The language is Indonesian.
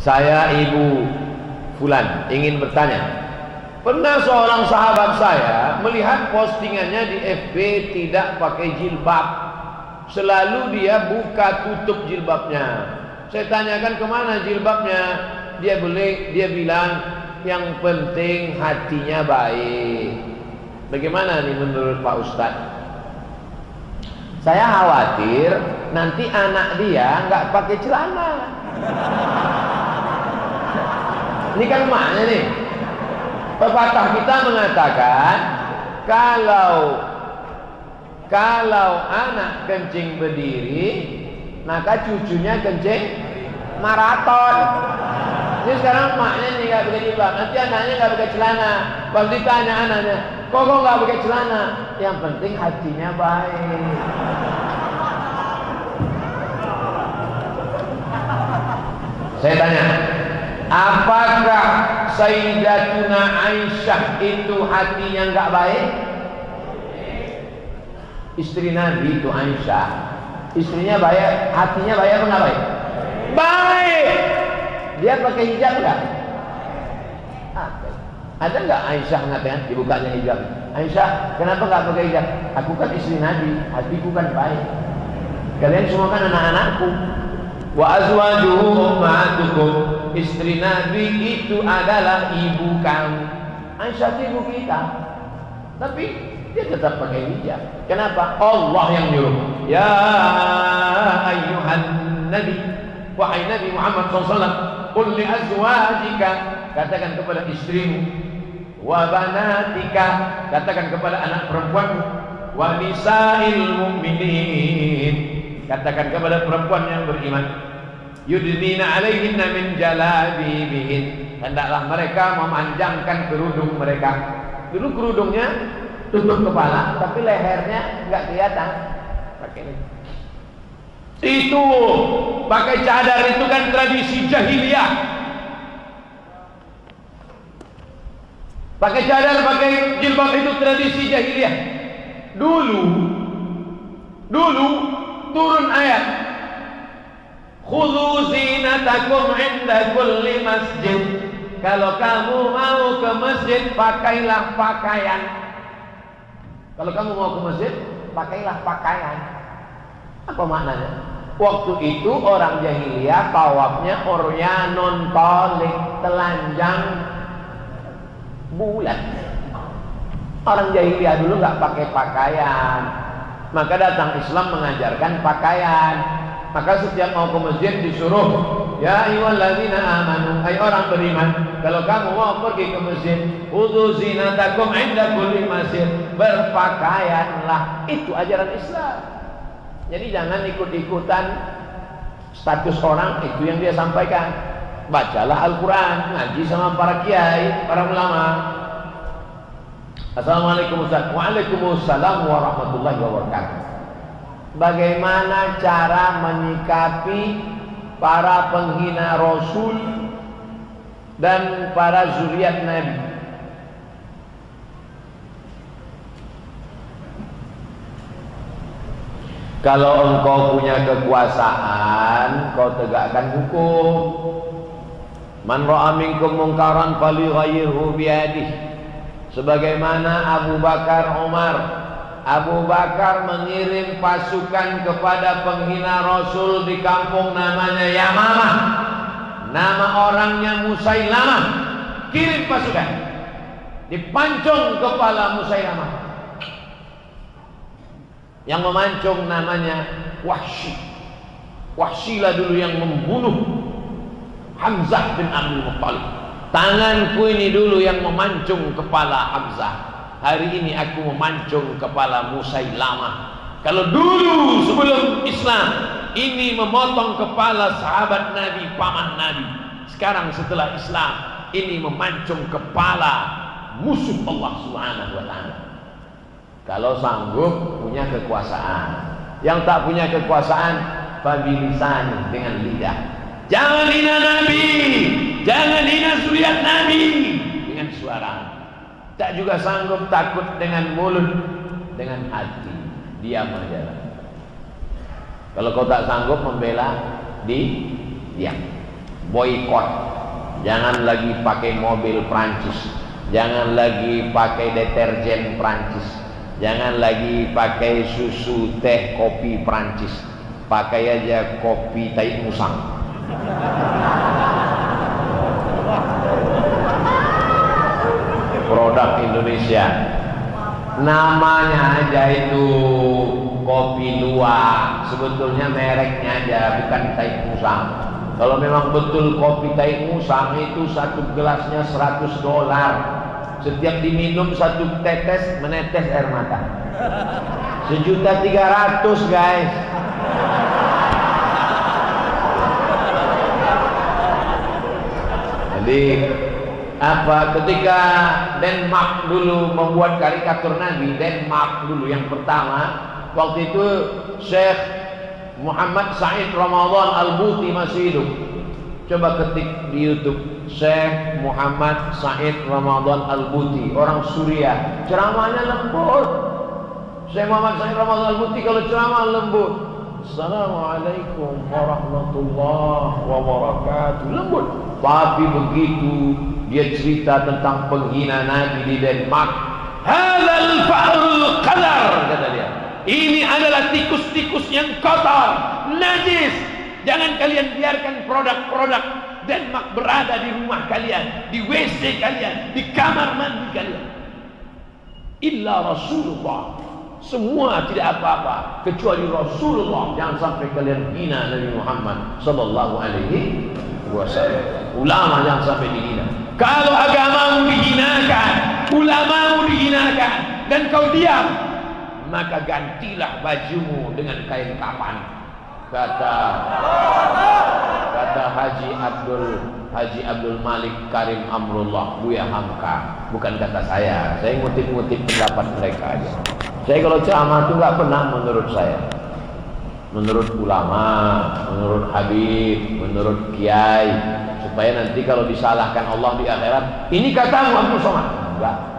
Saya Ibu Fulan ingin bertanya, pernah seorang sahabat saya melihat postingannya di FB tidak pakai jilbab, selalu dia buka tutup jilbabnya. Saya tanyakan kemana jilbabnya, dia bilang yang penting hatinya baik. Bagaimana nih menurut Pak Ustadz? Saya khawatir nanti anak dia nggak pakai celana. Ini kan emaknya nih. Pepatah kita mengatakan kalau anak kencing berdiri, maka cucunya kencing maraton. Ini sekarang emaknya nih nggak pakai jilbab, nanti anaknya nggak pakai celana. Pas ditanya anaknya, kok nggak pakai celana? Yang penting hatinya baik. Saya tanya, apakah Sayyidatuna Aisyah itu hatinya nggak baik? Istri Nabi itu Aisyah, istrinya baik, hatinya baik apa nggak baik? Baik. Dia pakai hijab nggak? Ada nggak Aisyah mengatakan dibukanya hijab? Aisyah, kenapa nggak pakai hijab? Aku kan istri Nabi, hatiku kan baik. Kalian semua kan anak-anakku. Wa azwajuhu ummahatukum, istri Nabi itu adalah ibu kamu. Aisyah itu ibu kita, tapi dia tetap pakai hijab. Kenapa? Allah yang nyuruh. Ya ayyuhan nabi, wahai Nabi Muhammad SAW, qul li azwajika, katakan kepada istrimu, wa banatika, katakan kepada anak perempuanmu, wa nisa'il mu'minin, katakan kepada perempuan yang beriman, yudnina alaihinna min jalabibihin, hendaklah mereka memanjangkan kerudung mereka. Dulu kerudungnya tutup kepala, tapi lehernya nggak kelihatan. Pakai ini. Itu pakai cadar itu kan tradisi jahiliyah. Pakai cadar, pakai jilbab itu tradisi jahiliyah. Dulu turun ayat, khudhu zinatakum inda kulli masjid. Kalau kamu mau ke masjid, pakailah pakaian. Kalau kamu mau ke masjid, pakailah pakaian. Apa maknanya? Waktu itu orang jahiliyah tawafnya uryanun talik, telanjang bulat. Orang jahiliyah dulu nggak pakai pakaian, maka datang Islam mengajarkan pakaian. Maka setiap mau ke masjid disuruh, ya ayyuhalladzina amanu, hai orang beriman, kalau kamu mau pergi ke masjid, khudhu zinatakum inda kulli masjid, berpakaianlah. Itu ajaran Islam. Jadi jangan ikut-ikutan status orang, itu yang dia sampaikan. Bacalah Al-Quran, ngaji sama para kiai, para ulama. Assalamualaikum Ustaz. Waalaikumsalam warahmatullahi wabarakatuh. Bagaimana cara menyikapi para penghina Rasul dan para zuriat Nabi? Kalau engkau punya kekuasaan, kau tegakkan hukum. Man ra'a minkum munkaran falyughayyirhu biyadihi. Sebagaimana Abu Bakar Umar, Abu Bakar mengirim pasukan kepada penghina Rasul di kampung namanya Yamamah. Nama orangnya Musailamah. Kirim pasukan, dipancung kepala Musailamah. Yang memancung namanya Wahsy. Wahsyilah dulu yang membunuh Hamzah bin Abdul Muttalib. Tanganku ini dulu yang memancung kepala Hamzah. Hari ini aku memancung kepala Musailamah. Kalau dulu sebelum Islam ini memotong kepala sahabat Nabi, paman Nabi. Sekarang setelah Islam ini memancung kepala musuh Allah Subhanahu wa taala. Kalau sanggup punya kekuasaan. Yang tak punya kekuasaan, fabilisan, dengan lidah. Jangan hina Nabi, jangan hina zuriat Nabi dengan suara. Tak juga sanggup, takut dengan mulut, dengan hati, diam aja. Kalau kau tak sanggup membela, diam. boykot. Jangan lagi pakai mobil Prancis, jangan lagi pakai deterjen Prancis, jangan lagi pakai susu, teh, kopi Prancis. Pakai aja kopi tai musang. Produk Indonesia. Namanya aja itu kopi luwak, sebetulnya mereknya aja, bukan tai musang. Kalau memang betul kopi tai musang itu satu gelasnya $100. Setiap diminum satu tetes menetes air mata. 1.300.000 guys. Jadi apa, ketika Denmark dulu membuat karikatur Nabi, Denmark dulu yang pertama, waktu itu Syekh Muhammad Said Ramadan Al-Buti masih hidup. Coba ketik di YouTube Syekh Muhammad Said Ramadan Al-Buti, orang Suriah, ceramahnya lembut. Syekh Muhammad Said Ramadan Al-Buti kalau ceramah lembut. Assalamualaikum warahmatullahi wabarakatuh, lembut. Tapi begitu dia cerita tentang penghina Nabi di Denmark, hadzal fa'rul qadar, kata dia. Ini adalah tikus-tikus yang kotor, najis. Jangan kalian biarkan produk-produk Denmark berada di rumah kalian, di WC kalian, di kamar mandi kalian. Illa Rasulullah. Semua tidak apa-apa kecuali Rasulullah. Jangan sampai kalian hina Nabi Muhammad sallallahu alaihi wasallam. Ulama jangan sampai dihina. Kalau agamamu dihinakan, ulamamu dihinakan, dan kau diam, maka gantilah bajumu dengan kain kafan. Kata Haji Abdul Malik Karim Amrullah, Buya Hamka, bukan kata saya ngutip-ngutip pendapat mereka aja. Saya kalau ceramah itu nggak pernah menurut saya, menurut ulama, menurut Habib, menurut Kiai, supaya nanti kalau disalahkan Allah di akhirat, ini katamu Abdul Somad, enggak.